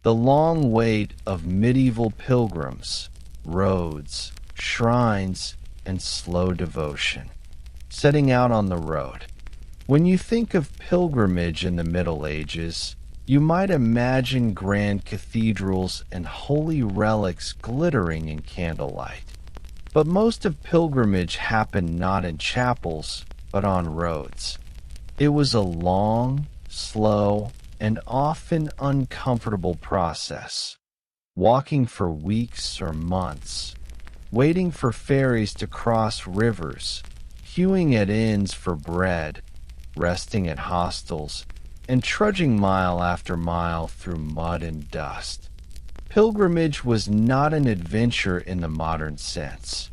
The long wait of medieval pilgrims, roads, shrines, and slow devotion. Setting out on the road. When you think of pilgrimage in the Middle Ages, you might imagine grand cathedrals and holy relics glittering in candlelight. But most of pilgrimage happened not in chapels, but on roads. It was a long, slow, and often uncomfortable process. Walking for weeks or months, waiting for ferries to cross rivers, queuing at inns for bread, resting at hostels, and trudging mile after mile through mud and dust. Pilgrimage was not an adventure in the modern sense.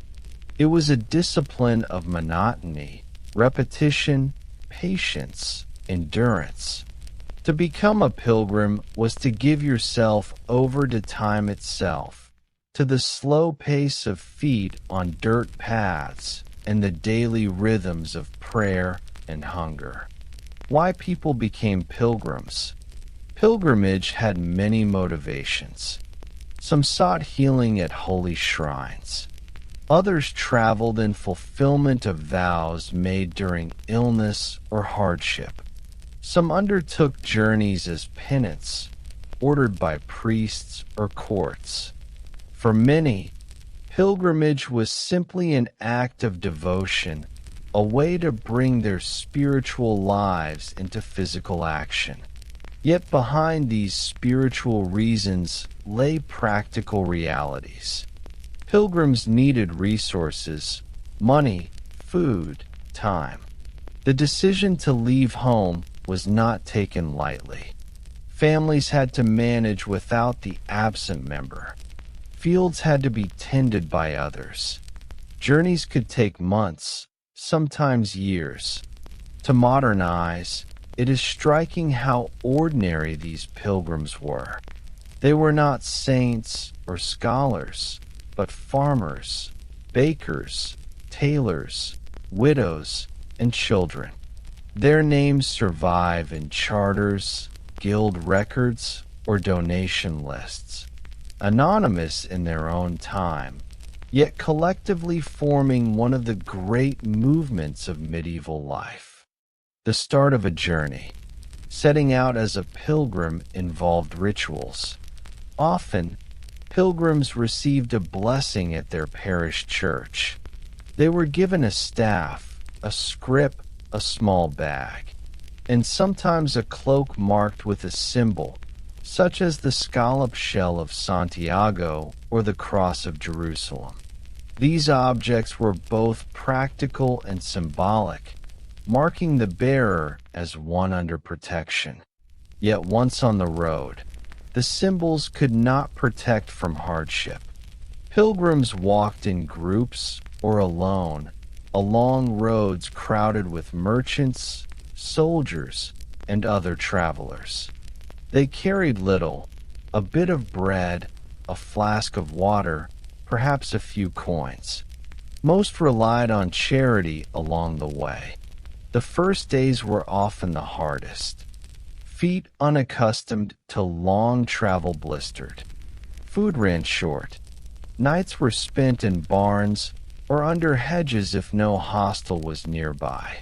It was a discipline of monotony, repetition, patience, endurance. To become a pilgrim was to give yourself over to time itself, to the slow pace of feet on dirt paths and the daily rhythms of prayer and hunger. Why people became pilgrims? Pilgrimage had many motivations. Some sought healing at holy shrines. Others traveled in fulfillment of vows made during illness or hardship. Some undertook journeys as penance, ordered by priests or courts. For many, pilgrimage was simply an act of devotion, a way to bring their spiritual lives into physical action. Yet behind these spiritual reasons lay practical realities. Pilgrims needed resources, money, food, time. The decision to leave home was not taken lightly. Families had to manage without the absent member. Fields had to be tended by others. Journeys could take months, sometimes years. To modern eyes, it is striking how ordinary these pilgrims were. They were not saints or scholars, but farmers, bakers, tailors, widows, and children. Their names survive in charters, guild records, or donation lists, anonymous in their own time, yet collectively forming one of the great movements of medieval life. The start of a journey. Setting out as a pilgrim involved rituals. Often, pilgrims received a blessing at their parish church. They were given a staff, a scrip, a small bag, and sometimes a cloak marked with a symbol, such as the scallop shell of Santiago or the cross of Jerusalem. These objects were both practical and symbolic, marking the bearer as one under protection. Yet once on the road, the symbols could not protect from hardship. Pilgrims walked in groups or alone, along roads crowded with merchants, soldiers, and other travelers. They carried little, a bit of bread, a flask of water, perhaps a few coins. Most relied on charity along the way. The first days were often the hardest. Feet unaccustomed to long travel blistered. Food ran short. Nights were spent in barns or under hedges if no hostel was nearby.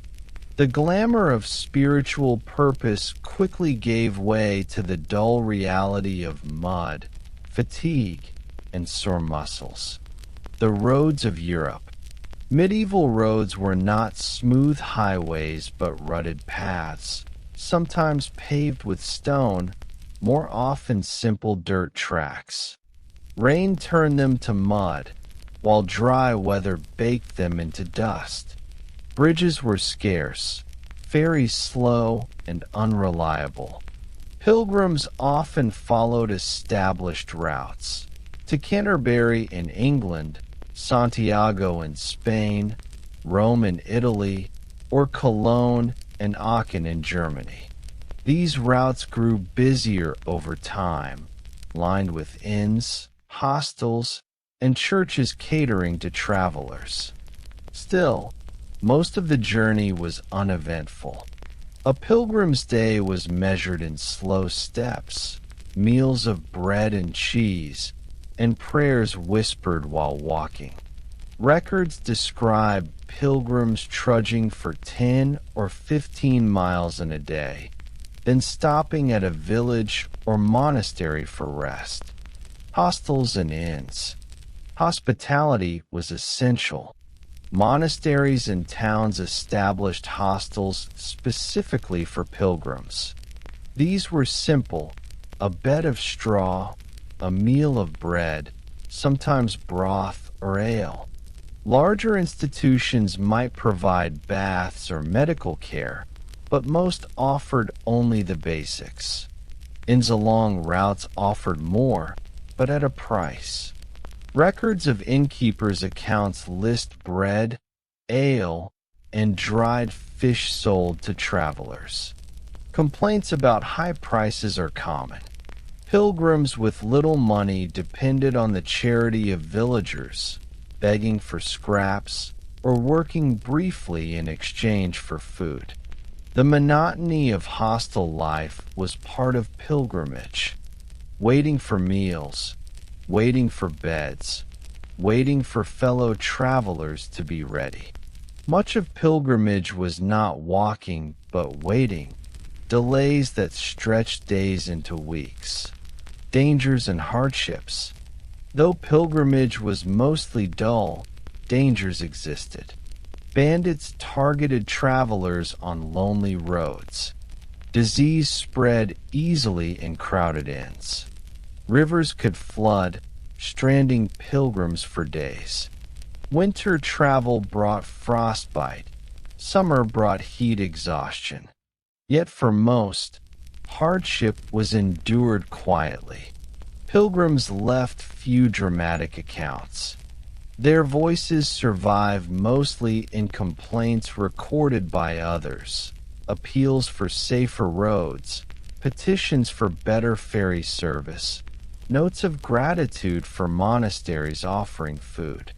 The glamour of spiritual purpose quickly gave way to the dull reality of mud, fatigue, and sore muscles. The roads of Europe. Medieval roads were not smooth highways but rutted paths, sometimes paved with stone, more often simple dirt tracks. Rain turned them to mud, while dry weather baked them into dust. Bridges were scarce, ferries slow and unreliable. Pilgrims often followed established routes. To Canterbury in England, Santiago in Spain, Rome in Italy, or Cologne and Aachen in Germany. These routes grew busier over time, lined with inns, hostels, and churches catering to travelers. Still, most of the journey was uneventful. A pilgrim's day was measured in slow steps, meals of bread and cheese, and prayers whispered while walking. Records describe pilgrims trudging for 10 or 15 miles in a day, then stopping at a village or monastery for rest. Hostels and inns. Hospitality was essential. Monasteries and towns established hostels specifically for pilgrims. These were simple: a bed of straw, a meal of bread, sometimes broth or ale. Larger institutions might provide baths or medical care, but most offered only the basics. Inns along routes offered more, but at a price. Records of innkeepers' accounts list bread, ale, and dried fish sold to travelers. Complaints about high prices are common. Pilgrims with little money depended on the charity of villagers, begging for scraps or working briefly in exchange for food. The monotony of hostel life was part of pilgrimage. Waiting for meals, waiting for beds, waiting for fellow travelers to be ready. Much of pilgrimage was not walking, but waiting, delays that stretched days into weeks. Dangers and hardships. Though pilgrimage was mostly dull, dangers existed. Bandits targeted travelers on lonely roads. Disease spread easily in crowded inns. Rivers could flood, stranding pilgrims for days. Winter travel brought frostbite. Summer brought heat exhaustion. Yet for most, hardship was endured quietly. Pilgrims left few dramatic accounts. Their voices survive mostly in complaints recorded by others, appeals for safer roads, petitions for better ferry service, notes of gratitude for monasteries offering food.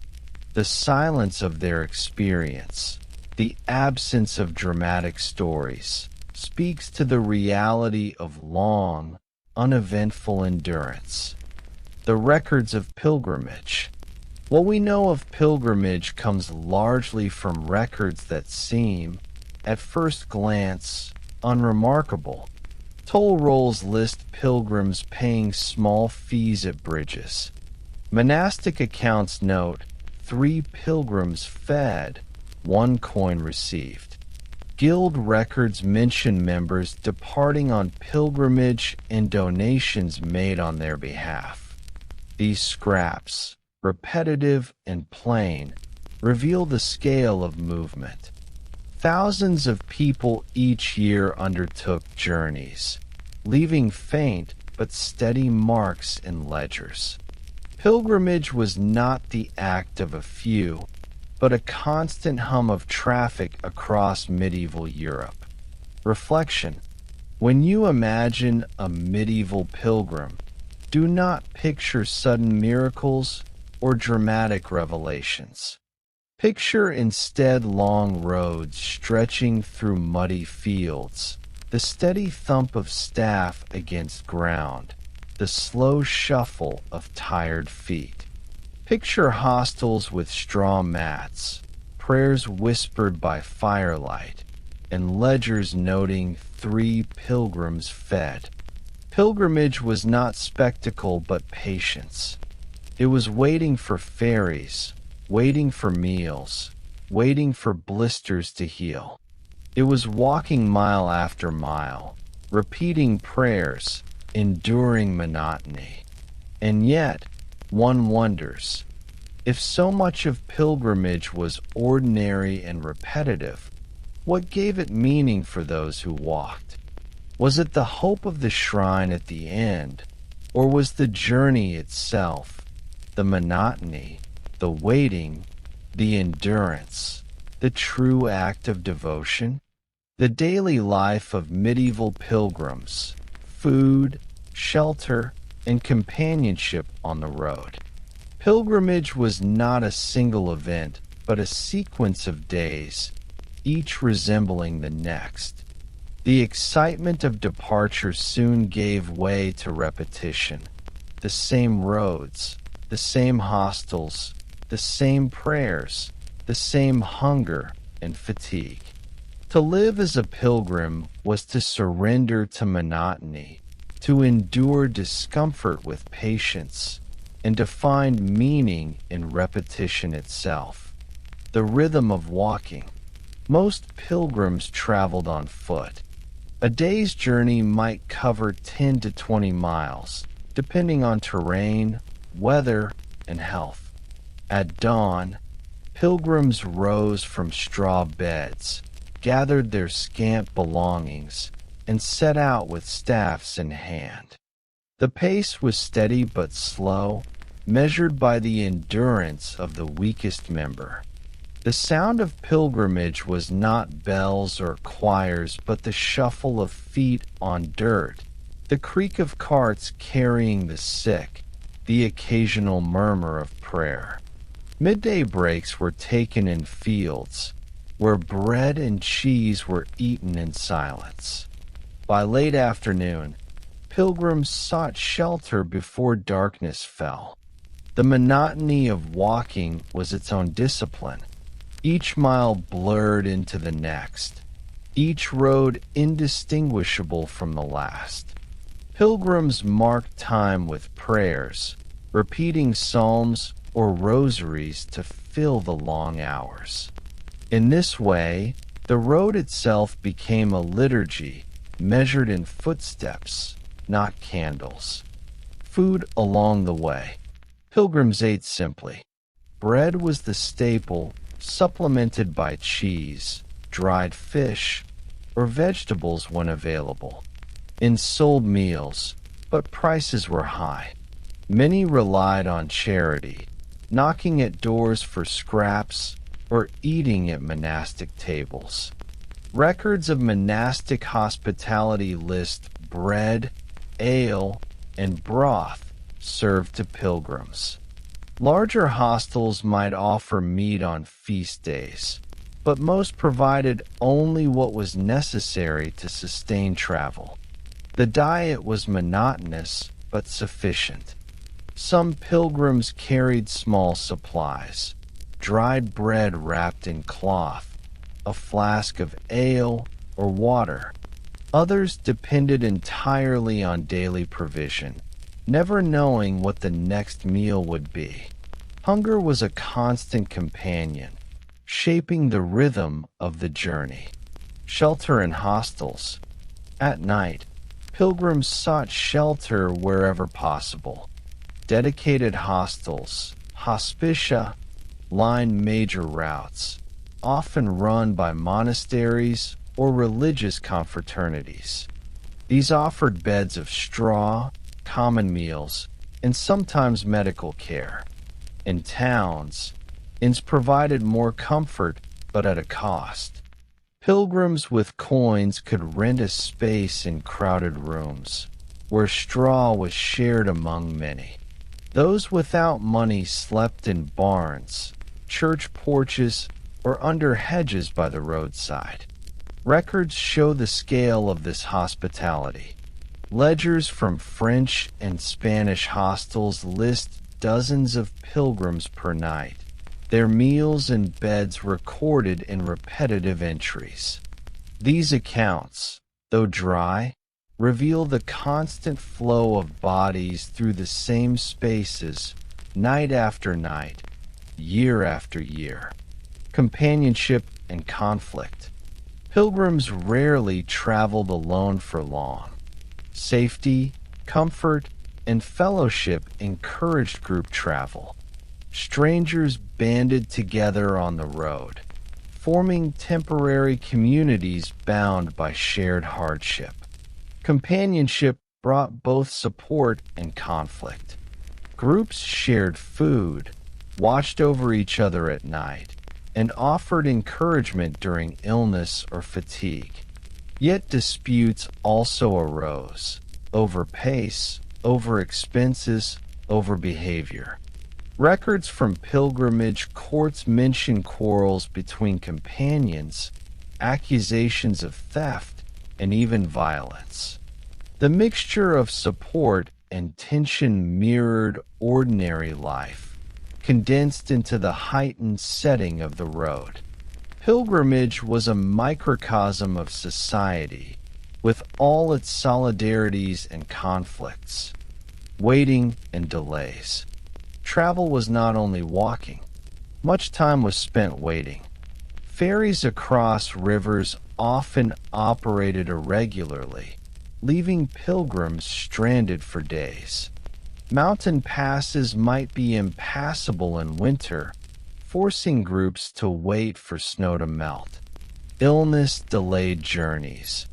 The silence of their experience, the absence of dramatic stories, speaks to the reality of long, uneventful endurance. The records of pilgrimage. What we know of pilgrimage comes largely from records that seem, at first glance, unremarkable. Toll rolls list pilgrims paying small fees at bridges. Monastic accounts note 3 pilgrims fed, 1 coin received. Guild records mention members departing on pilgrimage and donations made on their behalf. These scraps, repetitive and plain, reveal the scale of movement. Thousands of people each year undertook journeys, leaving faint but steady marks in ledgers. Pilgrimage was not the act of a few, but a constant hum of traffic across medieval Europe. Reflection. When you imagine a medieval pilgrim, do not picture sudden miracles or dramatic revelations. Picture instead long roads stretching through muddy fields, the steady thump of staff against ground, the slow shuffle of tired feet. Picture hostels with straw mats, prayers whispered by firelight, and ledgers noting 3 pilgrims fed. Pilgrimage was not spectacle but patience. It was waiting for ferries, waiting for meals, waiting for blisters to heal. It was walking mile after mile, repeating prayers, enduring monotony. And yet, one wonders, if so much of pilgrimage was ordinary and repetitive, what gave it meaning for those who walked? Was it the hope of the shrine at the end, or was the journey itself, the monotony, the waiting, the endurance, the true act of devotion? The daily life of medieval pilgrims, food, shelter, and companionship on the road. Pilgrimage was not a single event, but a sequence of days, each resembling the next. The excitement of departure soon gave way to repetition. The same roads, the same hostels, the same prayers, the same hunger and fatigue. To live as a pilgrim was to surrender to monotony, to endure discomfort with patience, and to find meaning in repetition itself. The rhythm of walking. Most pilgrims traveled on foot. A day's journey might cover 10 to 20 miles, depending on terrain, weather, and health. At dawn, pilgrims rose from straw beds, gathered their scant belongings, and set out with staffs in hand. The pace was steady but slow, measured by the endurance of the weakest member. The sound of pilgrimage was not bells or choirs, but the shuffle of feet on dirt, the creak of carts carrying the sick, the occasional murmur of prayer. Midday breaks were taken in fields, where bread and cheese were eaten in silence. By late afternoon, pilgrims sought shelter before darkness fell. The monotony of walking was its own discipline. Each mile blurred into the next, each road indistinguishable from the last. Pilgrims marked time with prayers, repeating psalms or rosaries to fill the long hours. In this way, the road itself became a liturgy measured in footsteps, not candles. Food along the way. Pilgrims ate simply. Bread was the staple, supplemented by cheese, dried fish, or vegetables when available. In sold meals, but prices were high. Many relied on charity, knocking at doors for scraps or eating at monastic tables. Records of monastic hospitality list bread, ale, and broth served to pilgrims. Larger hostels might offer meat on feast days, but most provided only what was necessary to sustain travel. The diet was monotonous but sufficient. Some pilgrims carried small supplies, dried bread wrapped in cloth, a flask of ale or water. Others depended entirely on daily provision, never knowing what the next meal would be. Hunger was a constant companion, shaping the rhythm of the journey. Shelter in hostels. At night, pilgrims sought shelter wherever possible. Dedicated hostels, hospitia, lined major routes, often run by monasteries or religious confraternities. These offered beds of straw, common meals, and sometimes medical care. In towns, inns provided more comfort, but at a cost. Pilgrims with coins could rent a space in crowded rooms, where straw was shared among many. Those without money slept in barns, church porches, or under hedges by the roadside. Records show the scale of this hospitality. Ledgers from French and Spanish hostels list dozens of pilgrims per night, their meals and beds recorded in repetitive entries. These accounts, though dry, reveal the constant flow of bodies through the same spaces, night after night, year after year. Companionship and conflict. Pilgrims rarely traveled alone for long. Safety, comfort, and fellowship encouraged group travel. Strangers banded together on the road, forming temporary communities bound by shared hardship. Companionship brought both support and conflict. Groups shared food, watched over each other at night, and offered encouragement during illness or fatigue. Yet disputes also arose over pace, over expenses, over behavior. Records from pilgrimage courts mention quarrels between companions, accusations of theft, and even violence. The mixture of support and tension mirrored ordinary life, condensed into the heightened setting of the road. Pilgrimage was a microcosm of society, with all its solidarities and conflicts, waiting and delays. Travel was not only walking. Much time was spent waiting. Ferries across rivers often operated irregularly, leaving pilgrims stranded for days. Mountain passes might be impassable in winter, forcing groups to wait for snow to melt. Illness delayed journeys,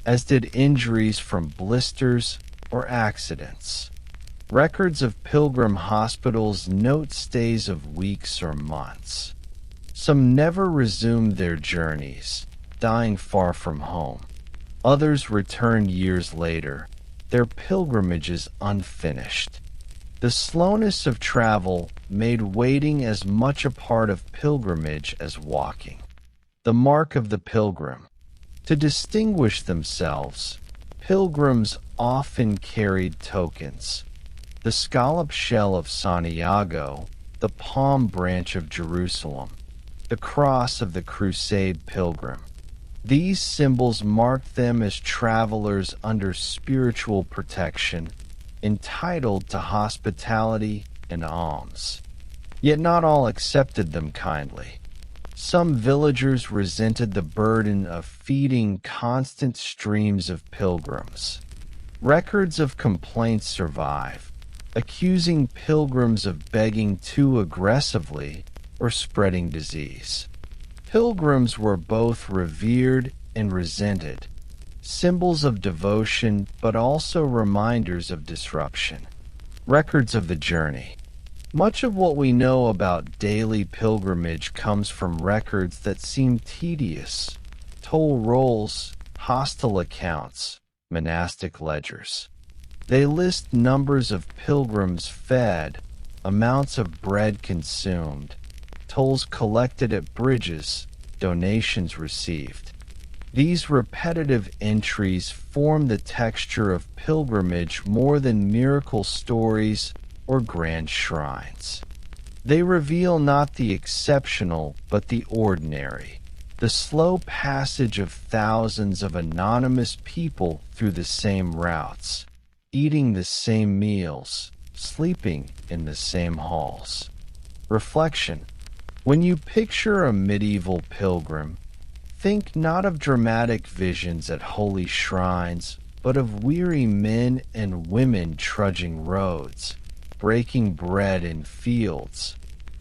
as did injuries from blisters or accidents. Records of pilgrim hospitals note stays of weeks or months. Some never resumed their journeys, dying far from home. Others returned years later, their pilgrimages unfinished. The slowness of travel made waiting as much a part of pilgrimage as walking. The mark of the pilgrim. To distinguish themselves, pilgrims often carried tokens. The scallop shell of Santiago, the palm branch of Jerusalem, the cross of the Crusade pilgrim. These symbols marked them as travelers under spiritual protection, entitled to hospitality and alms. Yet not all accepted them kindly. Some villagers resented the burden of feeding constant streams of pilgrims. Records of complaints survive, accusing pilgrims of begging too aggressively or spreading disease. Pilgrims were both revered and resented, symbols of devotion but also reminders of disruption. Records of the journey. Much of what we know about daily pilgrimage comes from records that seem tedious: toll rolls, hostile accounts, monastic ledgers. They list numbers of pilgrims fed, amounts of bread consumed, tolls collected at bridges, donations received. These repetitive entries form the texture of pilgrimage more than miracle stories or grand shrines. They reveal not the exceptional but the ordinary, the slow passage of thousands of anonymous people through the same routes, eating the same meals, sleeping in the same halls. Reflection. When you picture a medieval pilgrim, think not of dramatic visions at holy shrines, but of weary men and women trudging roads, breaking bread in fields,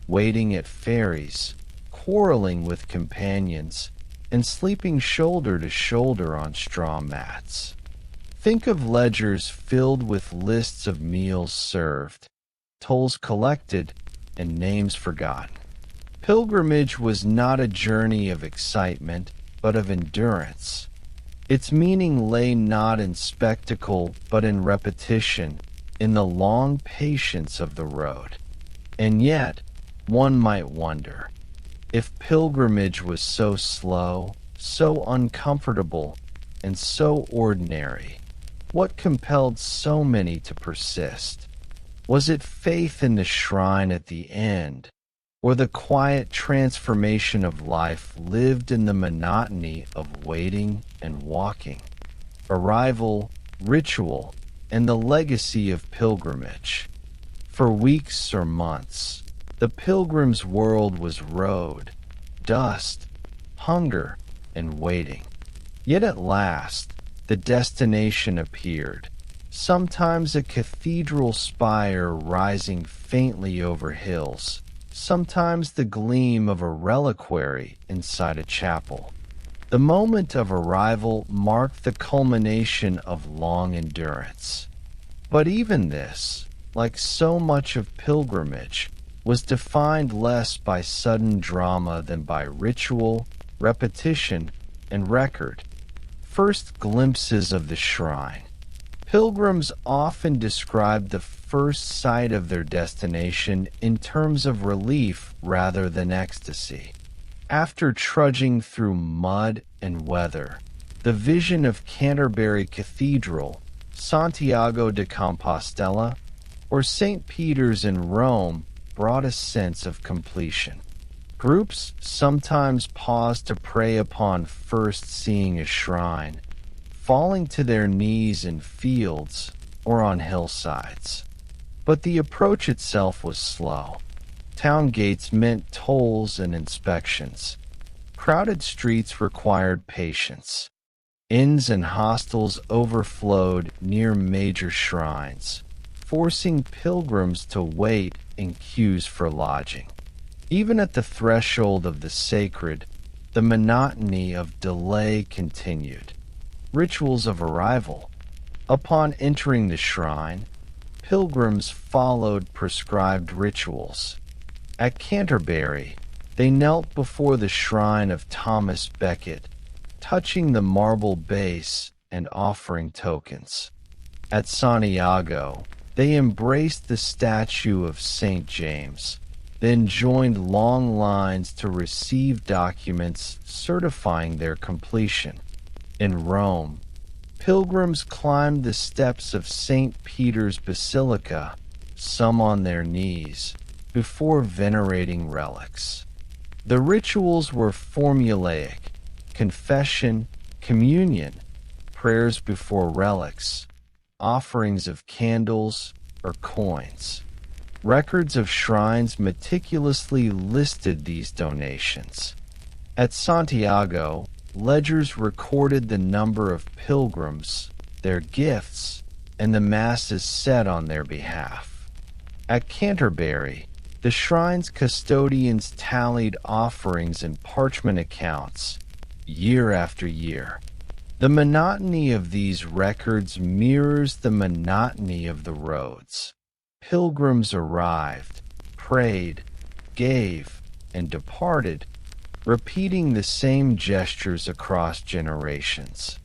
waiting at ferries, quarreling with companions, and sleeping shoulder to shoulder on straw mats. Think of ledgers filled with lists of meals served, tolls collected, and names forgotten. Pilgrimage was not a journey of excitement, but of endurance. Its meaning lay not in spectacle, but in repetition, in the long patience of the road. And yet, one might wonder, if pilgrimage was so slow, so uncomfortable, and so ordinary, what compelled so many to persist? Was it faith in the shrine at the end, or the quiet transformation of life lived in the monotony of waiting and walking? Arrival, ritual, and the legacy of pilgrimage. For weeks or months, the pilgrim's world was road, dust, hunger, and waiting. Yet at last, the destination appeared, sometimes a cathedral spire rising faintly over hills, sometimes the gleam of a reliquary inside a chapel. The moment of arrival marked the culmination of long endurance. But even this, like so much of pilgrimage, was defined less by sudden drama than by ritual, repetition, and record. First glimpses of the shrine. Pilgrims often describe the first sight of their destination in terms of relief rather than ecstasy. After trudging through mud and weather, The vision of Canterbury Cathedral, Santiago de Compostela, or St. Peter's in Rome brought a sense of completion. Groups sometimes paused to pray upon first seeing a shrine, falling to their knees in fields or on hillsides. But the approach itself was slow. Town gates meant tolls and inspections. Crowded streets required patience. Inns and hostels overflowed near major shrines, forcing pilgrims to wait in queues for lodging. Even at the threshold of the sacred, the monotony of delay continued. Rituals of arrival. Upon entering the shrine, pilgrims followed prescribed rituals. At Canterbury, they knelt before the shrine of Thomas Becket, touching the marble base and offering tokens. At Santiago, they embraced the statue of St. James, then joined long lines to receive documents certifying their completion. In Rome, pilgrims climbed the steps of St. Peter's Basilica, some on their knees, before venerating relics. The rituals were formulaic: confession, communion, prayers before relics, offerings of candles or coins. Records of shrines meticulously listed these donations. At Santiago, ledgers recorded the number of pilgrims, their gifts, and the masses said on their behalf. At Canterbury, the shrine's custodians tallied offerings in parchment accounts, year after year. The monotony of these records mirrors the monotony of the roads. Pilgrims arrived, prayed, gave, and departed, repeating the same gestures across generations.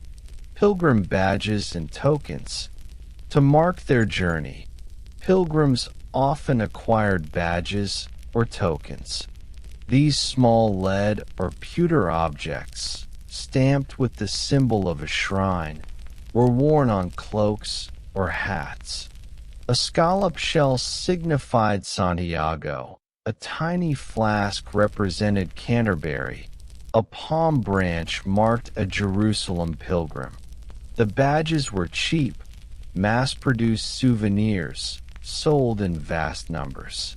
Pilgrim badges and tokens. To mark their journey, pilgrims often acquired badges or tokens. These small lead or pewter objects, stamped with the symbol of a shrine, were worn on cloaks or hats. A scallop shell signified Santiago, a tiny flask represented Canterbury, a palm branch marked a Jerusalem pilgrim. The badges were cheap, mass-produced souvenirs, sold in vast numbers.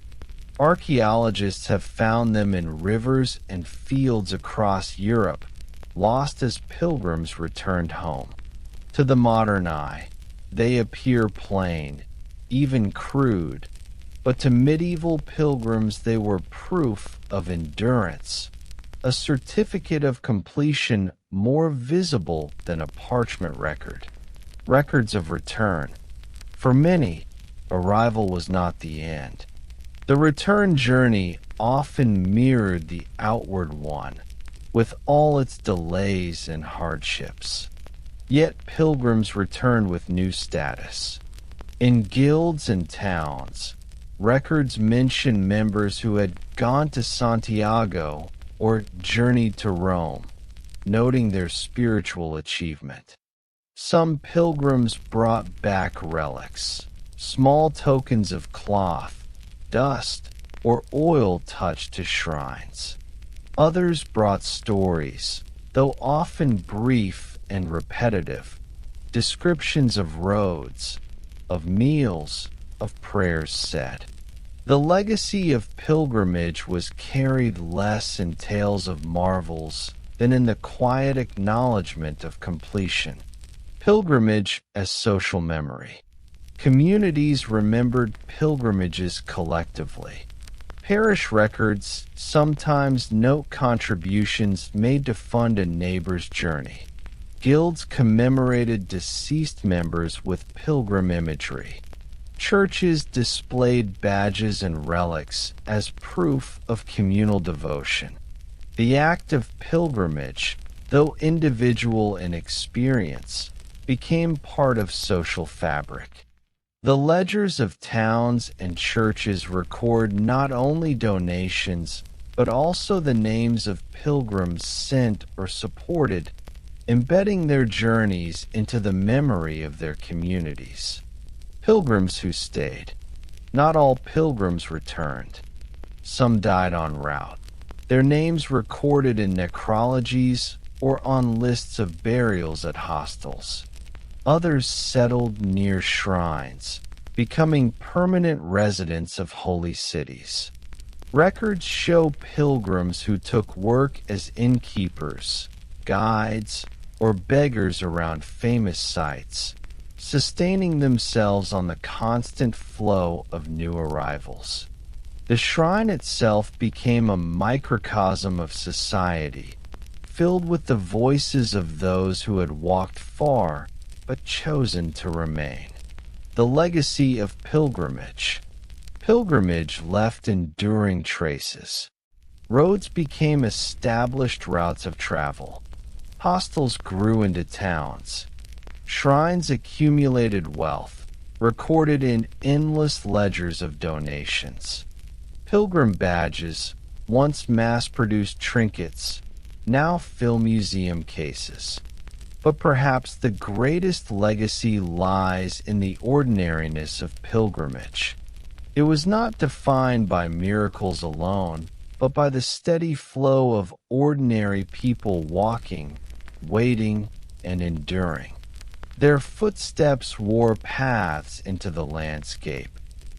Archaeologists have found them in rivers and fields across Europe, lost as pilgrims returned home. To the modern eye, they appear plain, even crude, but to medieval pilgrims they were proof of endurance, a certificate of completion more visible than a parchment record. Records of return. For many, arrival was not the end. The return journey often mirrored the outward one, with all its delays and hardships. Yet pilgrims returned with new status. In guilds and towns, records mention members who had gone to Santiago or journeyed to Rome, noting their spiritual achievement. Some pilgrims brought back relics, small tokens of cloth, dust, or oil touched to shrines. Others brought stories, though often brief and repetitive, descriptions of roads, of meals, of prayers said. The legacy of pilgrimage was carried less in tales of marvels than in the quiet acknowledgement of completion. Pilgrimage as social memory. Communities remembered pilgrimages collectively. Parish records sometimes note contributions made to fund a neighbor's journey. Guilds commemorated deceased members with pilgrim imagery. Churches displayed badges and relics as proof of communal devotion. The act of pilgrimage, though individual in experience, became part of social fabric. The ledgers of towns and churches record not only donations, but also the names of pilgrims sent or supported, embedding their journeys into the memory of their communities. Pilgrims who stayed. Not all pilgrims returned. Some died en route, their names recorded in necrologies or on lists of burials at hostels. Others settled near shrines, becoming permanent residents of holy cities. Records show pilgrims who took work as innkeepers, guides, or beggars around famous sites, sustaining themselves on the constant flow of new arrivals. The shrine itself became a microcosm of society, filled with the voices of those who had walked far but chosen to remain. The legacy of pilgrimage. Pilgrimage left enduring traces. Roads became established routes of travel. Hostels grew into towns. Shrines accumulated wealth, recorded in endless ledgers of donations. Pilgrim badges, once mass-produced trinkets, now fill museum cases. But perhaps the greatest legacy lies in the ordinariness of pilgrimage. It was not defined by miracles alone, but by the steady flow of ordinary people walking, waiting, and enduring. Their footsteps wore paths into the landscape.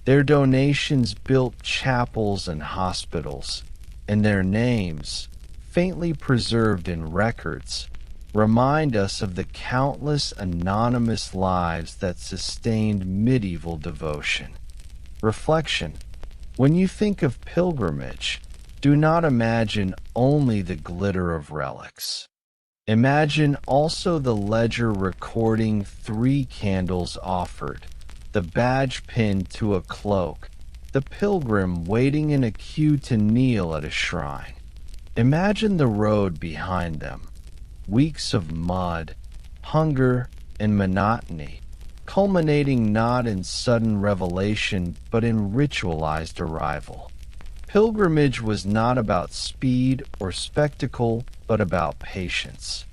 Their donations built chapels and hospitals, and their names, faintly preserved in records, remind us of the countless anonymous lives that sustained medieval devotion. Reflection. When you think of pilgrimage, do not imagine only the glitter of relics. Imagine also the ledger recording 3 candles offered, the badge pinned to a cloak, the pilgrim waiting in a queue to kneel at a shrine. Imagine the road behind them, weeks of mud, hunger, and monotony, culminating not in sudden revelation but in ritualized arrival. Pilgrimage was not about speed or spectacle, but about patience.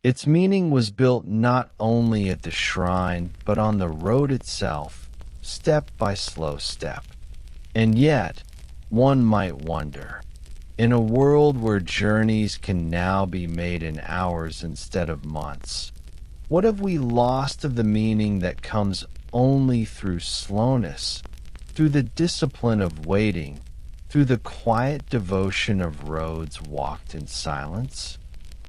Its meaning was built not only at the shrine, but on the road itself, step by slow step. And yet, one might wonder, in a world where journeys can now be made in hours instead of months, what have we lost of the meaning that comes only through slowness, through the discipline of waiting, through the quiet devotion of roads walked in silence?